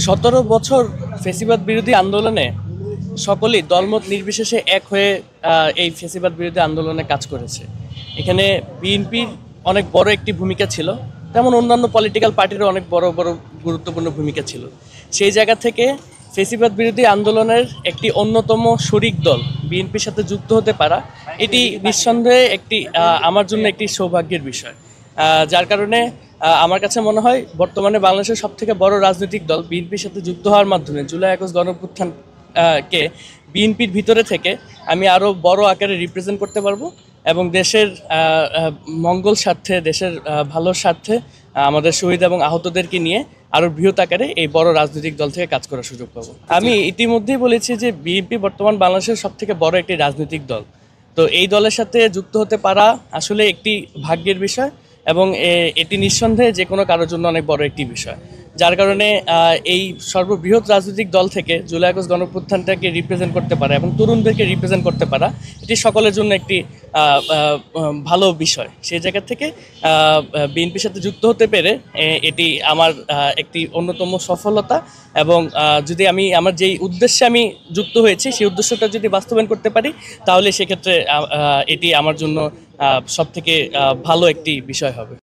17 বছর ফ্যাসিবাদ বিরোধী আন্দোলনে সকলেই দলমত নির্বিশেষে এক হয়ে এই ফ্যাসিবাদ বিরোধী আন্দোলনে কাজ করেছে। এখানে বিএনপির অনেক বড় একটি ভূমিকা ছিল, তেমন অন্যান্য পলিটিক্যাল পার্টিরও অনেক বড় বড় গুরুত্বপূর্ণ ভূমিকা ছিল। সেই জায়গা থেকে ফ্যাসিবাদ বিরোধী আন্দোলনের একটি অন্যতম শরিক দল বিএনপির সাথে যুক্ত হতে পারা, এটি নিঃসন্দেহে একটি আমার জন্য একটি সৌভাগ্যের বিষয়। যার কারণে আমার কাছে মনে হয় বর্তমানে বাংলাদেশের সবথেকে বড় রাজনৈতিক দল বিএনপির সাথে যুক্ত হওয়ার মাধ্যমে জুলাই ২১ গণঅভ্যুত্থান কে বিএনপির ভিতরে থেকে আমি আরও বড় আকারে রিপ্রেজেন্ট করতে পারবো এবং দেশের মঙ্গল স্বার্থে, দেশের ভালোর স্বার্থে আমাদের শহীদ এবং আহতদেরকে নিয়ে আরও বৃহৎ আকারে এই বড় রাজনৈতিক দল থেকে কাজ করার সুযোগ পাবো। আমি ইতিমধ্যেই বলেছি যে বিএনপি বর্তমান বাংলাদেশের সবথেকে বড় একটি রাজনৈতিক দল। তো এই দলের সাথে যুক্ত হতে পারা আসলে একটি ভাগ্যের বিষয় এবং এটি নিঃসন্দেহে যে কোনো কারোর জন্য অনেক বড় একটি বিষয়। যার কারণে এই সর্ববৃহৎ রাজনৈতিক দল থেকে জুলাই ২১ গণঅভ্যুত্থানটাকে রিপ্রেজেন্ট করতে পারা এবং তরুণদেরকে রিপ্রেজেন্ট করতে পারা, এটি সকলের জন্য একটি ভালো বিষয়। সেই জায়গা থেকে বিএনপির সাথে যুক্ত হতে পেরে এটি আমার একটি অন্যতম সফলতা এবং যদি আমি আমার যেই উদ্দেশ্যে আমি যুক্ত হয়েছি সেই উদ্দেশ্যটা যদি বাস্তবায়ন করতে পারি, তাহলে সেক্ষেত্রে এটি আমার জন্য সবথেকে ভালো একটি বিষয় হবে।